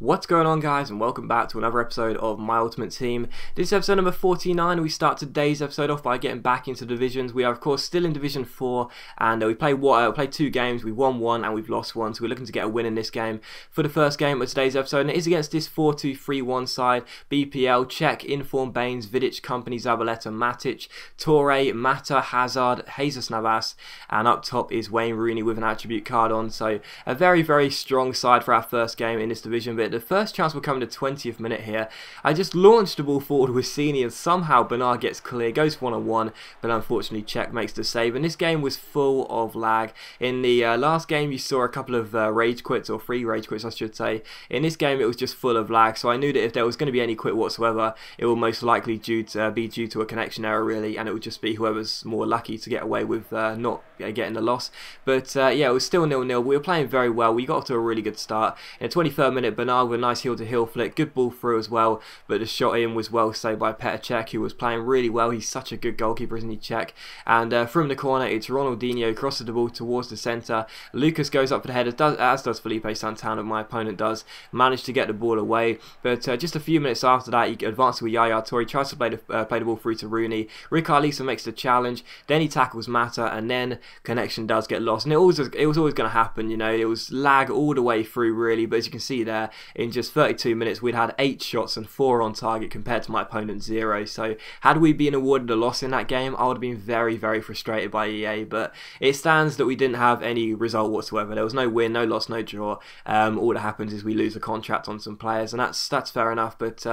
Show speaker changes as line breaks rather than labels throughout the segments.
What's going on, guys, and welcome back to another episode of My Ultimate Team. This is episode number 49. We start today's episode off by getting back into divisions. We are of course still in Division 4, and we played 2 games. We've won 1 and we've lost 1, so we're looking to get a win in this game for the first game of today's episode, and it is against this 4-2-3-1 side. BPL, Czech, Inform, Baines, Vidic, Company, Zabaleta, Matic, Torre, Mata, Hazard, Jesus Navas, and up top is Wayne Rooney with an attribute card on. So a very, very strong side for our first game in this division, but the first chance will come in the 20th minute here. I just launched the ball forward with Sini, and somehow Bernard gets clear, goes one-on-one, but unfortunately Czech makes the save, and this game was full of lag. In the last game you saw a couple of rage quits, or 3 rage quits I should say. In this game it was just full of lag, so I knew that if there was going to be any quit whatsoever, it will most likely be due to a connection error really, and it would just be whoever's more lucky to get away with not getting the loss. But yeah, it was still 0-0. We were playing very well. We got off to a really good start. In the 23rd minute, Bernard with a nice heel-to-heel flick, good ball through as well, but the shot in was well saved by Petr Cech, who was playing really well. He's such a good goalkeeper, isn't he, Czech? And from the corner, it's Ronaldinho crosses the ball towards the centre. Lucas goes up for the header, as does Felipe Santana, my opponent does. Managed to get the ball away, but just a few minutes after that, he advances with Yaya Toure, tries to play the ball through to Rooney. Riccarlison makes the challenge, then he tackles Mata, and then connection does get lost. And it was always going to happen, you know. It was lag all the way through really, but as you can see there, in just 32 minutes we'd had 8 shots and 4 on target compared to my opponent's 0. So had we been awarded a loss in that game, I would have been very, very frustrated by EA, but it stands that we didn't have any result whatsoever. There was no win, no loss, no draw. All that happens is we lose a contract on some players, and that's fair enough. But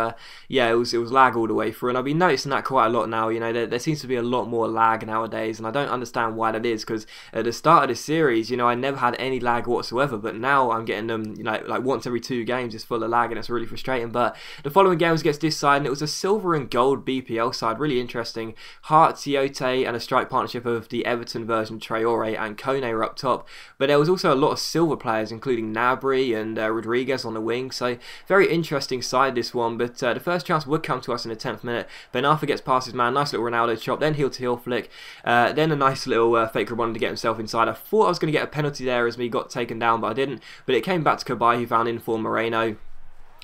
yeah, it was lag all the way through, and I've been noticing that quite a lot now. You know, there seems to be a lot more lag nowadays, and I don't understand why that is, because at the start of this series, you know, I never had any lag whatsoever, but now I'm getting them, you know, like once every 2 games is full of lag, and it's really frustrating. But the following game was against this side, and it was a silver and gold BPL side, really interesting. Hart, Tiote, and a strike partnership of the Everton version, Traore and Kone were up top, but there was also a lot of silver players, including Gnabry and Rodriguez on the wing, so very interesting side this one. But the first chance would come to us in the 10th minute. Ben Arthur gets past his man, nice little Ronaldo chop, then heel-to-heel flick, then a nice little fake Rabona to get himself inside. I thought I was going to get a penalty there as me got taken down, but I didn't, but it came back to Cabai, who found Inform Moreno,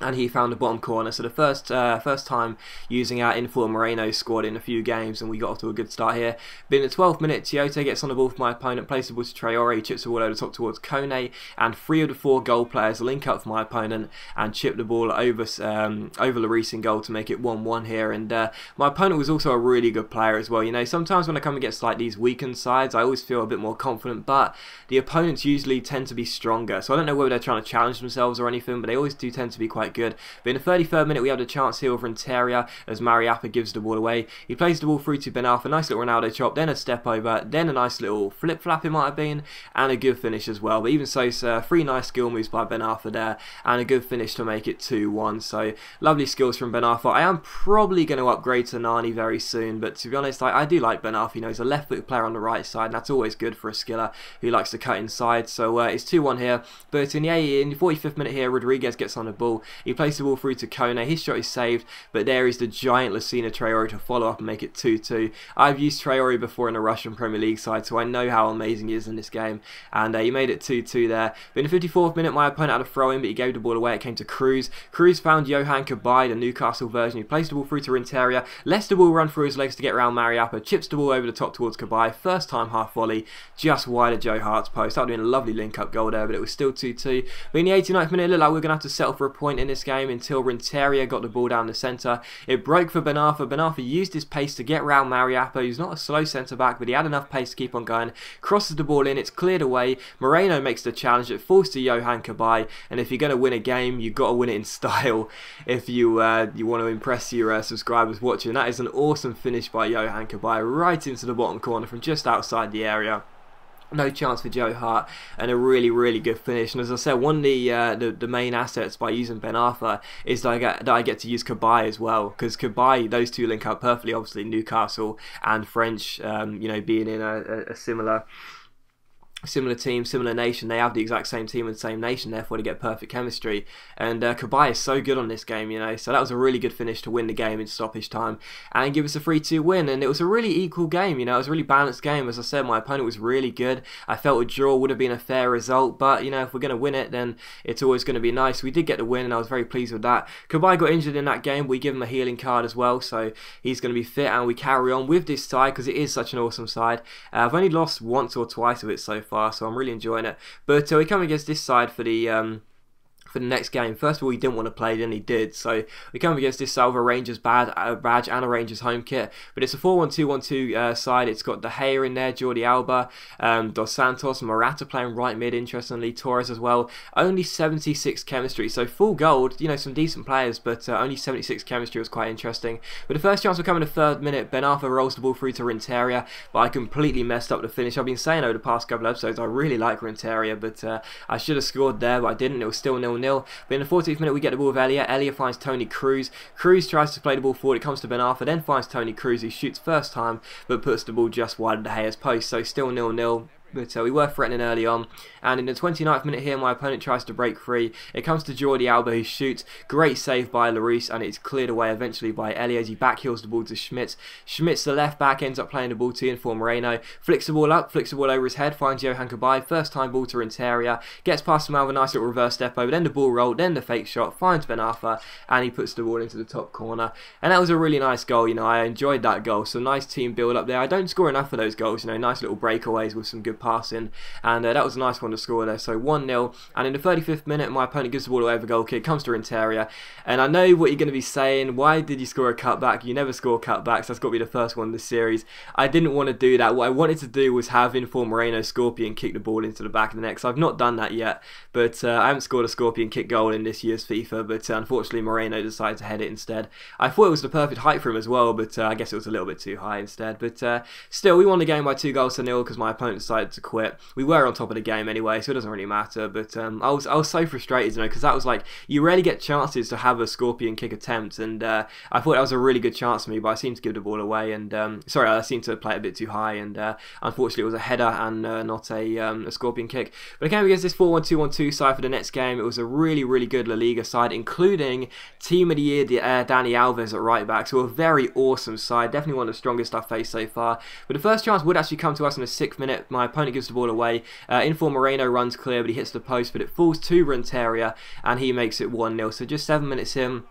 and he found the bottom corner. So the first time using our Inform Moreno scored in a few games, and we got off to a good start here. But in the 12th minute, Tiote gets on the ball for my opponent, plays the ball to Traore, chips the ball over the top towards Kone, and 3 of the 4 goal players link up for my opponent and chip the ball over Lloris in goal to make it 1-1 here. And my opponent was also a really good player as well. You know, sometimes when I come against like these weakened sides, I always feel a bit more confident, but the opponents usually tend to be stronger. So I don't know whether they're trying to challenge themselves or anything, but they always do tend to be quite good. But in the 33rd minute we have the chance here over Interior as Mariappa gives the ball away. He plays the ball through to Ben Arthur, nice little Ronaldo chop, then a step over, then a nice little flip flap it might have been, and a good finish as well. But even so, 3 nice skill moves by Ben Arthur there, and a good finish to make it 2-1. So lovely skills from Ben Arthur. I am probably going to upgrade to Nani very soon, but to be honest, I do like Ben Arthur. You know, he's a left-footed player on the right side, and that's always good for a skiller who likes to cut inside. So it's 2-1 here. But in the 45th minute here, Rodriguez gets on the ball. He plays the ball through to Kone. His shot is saved, but there is the giant Lucina Traore to follow up and make it 2-2. I've used Traore before in a Russian Premier League side, so I know how amazing he is in this game, and he made it 2-2 there. But in the 54th minute, my opponent had a throw in, but he gave the ball away. It came to Cruz. Cruz found Johan Cabai, the Newcastle version. He placed the ball through to Interior, lets the ball run through his legs to get around Mariappa, chips the ball over the top towards Cabai. First time half volley, just wide of Joe Hart's post. That would have been a lovely link-up goal there, but it was still 2-2. But in the 89th minute, it looked like we were going to have to settle for a point in this game until Interior got the ball down the centre. It broke for Ben Arthur. Ben Arthur used his pace to get round Mariappa, who's not a slow centre-back, but he had enough pace to keep on going. Crosses the ball in, it's cleared away. Moreno makes the challenge, it falls to Johan Cabai, and if you're going to win a game, you've got to win it in style if you want to impress your subscribers watching. That is an awesome finish by Johan Cabai, right into the bottom corner from just outside the area. No chance for Joe Hart, and a really, really good finish. And as I said, one of the main assets by using Ben Arthur is that I get to use Cabai as well, because Cabai, those two link up perfectly. Obviously, Newcastle and French, you know, being in a similar similar team, similar nation. They have the exact same team and same nation, therefore they get perfect chemistry. And Kabay is so good on this game, you know. So that was a really good finish to win the game in stoppage time and give us a 3-2 win. And it was a really equal game, you know. It was a really balanced game. As I said, my opponent was really good. I felt a draw would have been a fair result, but you know, if we're going to win it, then it's always going to be nice. We did get the win, and I was very pleased with that. Kabay got injured in that game. We give him a healing card as well, so he's going to be fit, and we carry on with this side because it is such an awesome side. I've only lost once or twice of it so far, so I'm really enjoying it. But we come against this side for the next game. First of all, he didn't want to play, then he did. So we come against this side with a Rangers badge and a Rangers home kit. But it's a 4-1-2-1-2 side. It's got De Gea in there, Jordi Alba, Dos Santos, Morata playing right mid, interestingly, Torres as well. Only 76 chemistry, so full gold, you know, some decent players, but only 76 chemistry was quite interesting. But the first chance will come in the 3rd minute. Ben Arthur rolls the ball through to Renteria, but I completely messed up the finish. I've been saying over the past couple of episodes I really like Renteria, but I should have scored there, but I didn't. It was still 0-0. But in the 14th minute we get the ball with Elia. Elia finds Tony Cruz. Cruz tries to play the ball forward. It comes to Ben Arthur, then finds Tony Cruz, who shoots first time but puts the ball just wide of De Gea's post. So still 0-0. But we were threatening early on, and in the 29th minute here my opponent tries to break free. It comes to Jordi Alba, who shoots. Great save by Lloris, and it's cleared away eventually by Elia as he backheels the ball to Schmitz. Schmitz, the left back, ends up playing the ball to in for Moreno. Flicks the ball up, flicks the ball over his head, finds Johan Kabay. First time ball to Renteria. Gets past him with a nice little reverse step over, then the ball roll, then the fake shot, finds Ben Arthur, and he puts the ball into the top corner. And that was a really nice goal, you know. I enjoyed that goal. So nice team build up there. I don't score enough of those goals, you know. Nice little breakaways with some good passing. And that was a nice one to score there. So 1-0, and in the 35th minute my opponent gives the ball away with a goal kick, comes to Renteria, and I know what you're going to be saying: why did you score a cutback? You never score cutbacks. That's got to be the first one this series. I didn't want to do that. What I wanted to do was have Inform Moreno Scorpion kick the ball into the back of the net, so I've not done that yet, but I haven't scored a Scorpion kick goal in this year's FIFA, but unfortunately Moreno decided to head it instead. I thought it was the perfect height for him as well, but I guess it was a little bit too high instead. But still, we won the game by 2-0 because my opponent decided to quit. We were on top of the game anyway, so it doesn't really matter. But I was so frustrated, you know, because that was like, you rarely get chances to have a Scorpion kick attempt, and I thought that was a really good chance for me, but I seemed to give the ball away, and sorry, I seemed to play it a bit too high, and unfortunately it was a header and not a Scorpion kick. But again, against this 4-1-2-1-2 side for the next game, it was a really good La Liga side, including Team of the Year Dani Alves at right back, so a very awesome side, definitely one of the strongest I've faced so far. But the first chance would actually come to us in the 6th minute. My opponent gives the ball away. Inform Moreno runs clear, but he hits the post, but it falls to Renteria, and he makes it 1-0. So just 7 minutes in,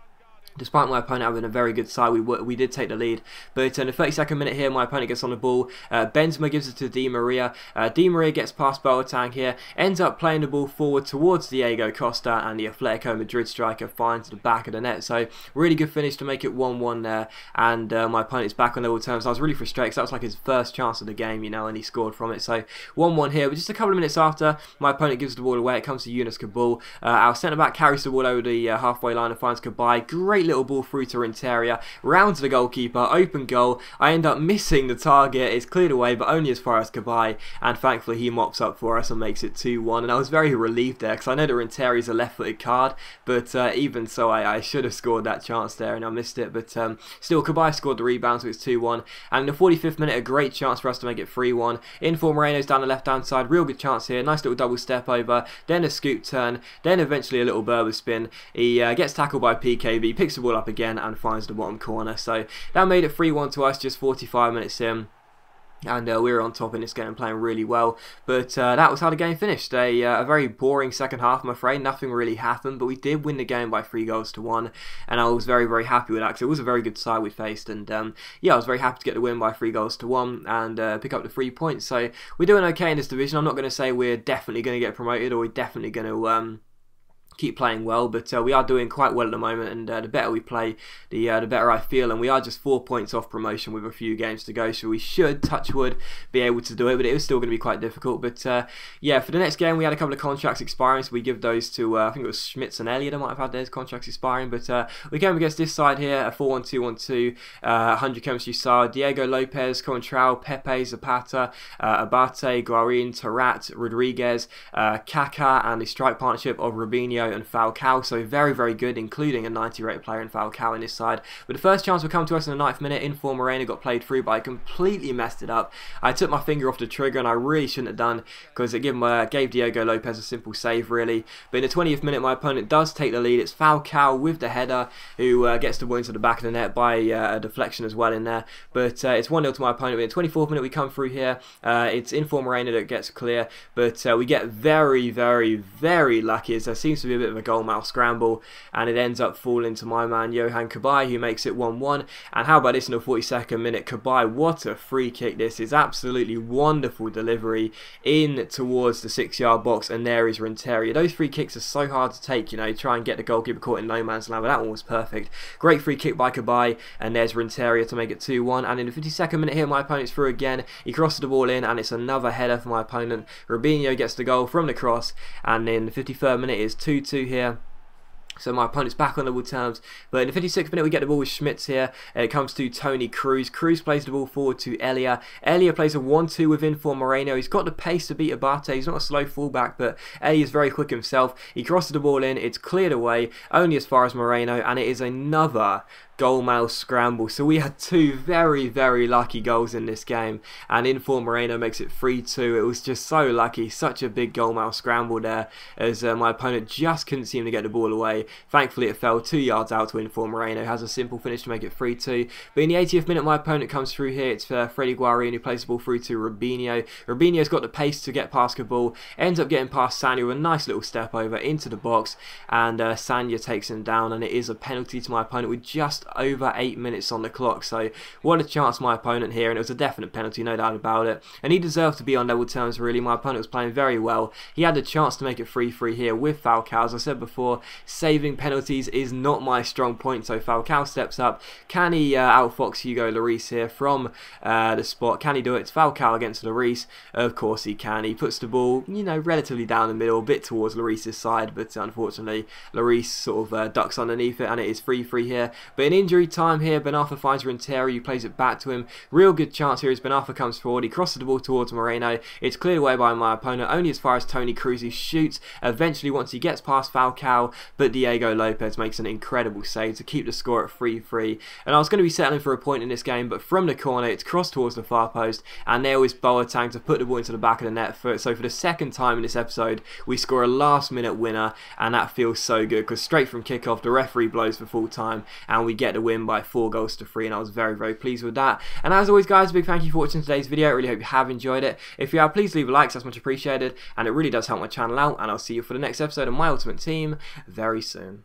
despite my opponent having a very good side, we did take the lead. But in the 32nd minute here, my opponent gets on the ball. Benzema gives it to Di Maria. Di Maria gets past Boateng here, ends up playing the ball forward towards Diego Costa, and the Atletico Madrid striker finds the back of the net. So really good finish to make it 1-1 there, and my opponent is back on level terms. I was really frustrated because that was like his first chance of the game, you know, and he scored from it. So 1-1 here, but just a couple of minutes after, my opponent gives the ball away. It comes to Yunus Kabul. Our centre-back carries the ball over the halfway line and finds Kabay. Great little ball through to Renteria, round to the goalkeeper, open goal. I end up missing the target. It's cleared away, but only as far as Kabay, and thankfully he mops up for us and makes it 2-1. And I was very relieved there because I know that Renteria is a left-footed card, but even so, I should have scored that chance there and I missed it. But still, Kabay scored the rebound, so it's 2-1. And in the 45th minute, a great chance for us to make it 3-1. Inform Moreno's down the left-hand side, real good chance here. Nice little double step over, then a scoop turn, then eventually a little Berber spin. He gets tackled by PKB, picks the ball up again and finds the bottom corner. So that made it 3-1 to us just 45 minutes in. And we were on top in this game, playing really well. But that was how the game finished. A very boring second half, I'm afraid. Nothing really happened, but we did win the game by 3-1. And I was very happy with that, because it was a very good side we faced. And yeah, I was very happy to get the win by 3-1 and pick up the 3 points. So we're doing okay in this division. I'm not going to say we're definitely going to get promoted, or we're definitely going to keep playing well, but we are doing quite well at the moment, and the better we play, the better I feel, and we are just 4 points off promotion with a few games to go, so we should, touch wood, be able to do it, but it is still going to be quite difficult. But yeah, for the next game we had a couple of contracts expiring, so we give those to, I think it was Schmitz and Elliott that might have had theirs contracts expiring. But we came against this side here, a 4-1-2-1-2, 100 chemistry side: Diego Lopez, Contral, Pepe, Zapata, Abate, Guarin, Tarat, Rodriguez, Kaká, and the strike partnership of Robinho Moreno and Falcao, so very, very good, including a 90 rated player in Falcao in this side. But the first chance will come to us in the 9th minute. Inform Moreno got played through, but I completely messed it up. I took my finger off the trigger, and I really shouldn't have done, because it gave Diego Lopez a simple save, really. But in the 20th minute, my opponent does take the lead. It's Falcao with the header, who gets the ball into the back of the net by a deflection as well in there. But it's 1-0 to my opponent. In the 24th minute, we come through here. It's Inform Moreno that gets clear, but we get very, very, very lucky, as there seems to be a bit of a goalmouth scramble, and it ends up falling to my man Johan Cabaye, who makes it 1-1. And how about this in the 42nd minute? Cabaye, what a free kick this is. Absolutely wonderful delivery in towards the 6-yard box, and there is Renteria. Those free kicks are so hard to take, you know, try and get the goalkeeper caught in no man's land, but that one was perfect. Great free kick by Cabaye, and there's Renteria to make it 2-1. And in the 52nd minute here, my opponent's through again. He crosses the ball in, and it's another header for my opponent. Robinho gets the goal from the cross, and in the 53rd minute is 2-2 here. So my opponent's back on level terms. But in the 56th minute, we get the ball with Schmitz here. It comes to Tony Cruz. Cruz plays the ball forward to Elia. Elia plays a 1-2 with Inform Moreno. He's got the pace to beat Abate. He's not a slow fullback, but Elia is very quick himself. He crosses the ball in. It's cleared away, only as far as Moreno, and it is another goalmouth scramble. So we had two very, very lucky goals in this game, and Inform Moreno makes it 3-2. It was just so lucky. Such a big goalmouth scramble there, as my opponent just couldn't seem to get the ball away. Thankfully it fell 2 yards out to Inform Moreno. Has a simple finish to make it 3-2. But in the 80th minute, my opponent comes through here. It's Freddy Guarin who plays the ball through to Robinho. Robinho's got the pace to get past the ball, ends up getting past Sanya with a nice little step over into the box, and Sanya takes him down, and it is a penalty to my opponent with just over 8 minutes on the clock. So what a chance my opponent here, and it was a definite penalty, no doubt about it, and he deserved to be on level terms, really. My opponent was playing very well. He had the chance to make it 3-3 here with Falcao. As I said before, saving penalties is not my strong point, so Falcao steps up. Can he outfox Hugo Lloris here from the spot? Can he do it? It's Falcao against Lloris. Of course he can. He puts the ball, you know, relatively down the middle, a bit towards Lloris's side, but unfortunately Lloris sort of ducks underneath it, and it is 3-3 here. But in injury time here, Ben Arfa finds Renteria, who plays it back to him. Real good chance here as Ben Arfa comes forward. He crosses the ball towards Moreno. It's cleared away by my opponent, only as far as Tony Cruz, who shoots eventually once he gets past Falcao, but Diego Lopez makes an incredible save to keep the score at 3-3. And I was going to be settling for a point in this game, but from the corner it's crossed towards the far post, and there was Boateng to put the ball into the back of the net. So for the second time in this episode, we score a last minute winner, and that feels so good, because straight from kickoff the referee blows for full time, and we get the win by 4-3, and I was very, very pleased with that. And as always, guys, a big thank you for watching today's video. I really hope you have enjoyed it. If you have, please leave a like, that's much appreciated, and it really does help my channel out, and I'll see you for the next episode of My Ultimate Team very soon.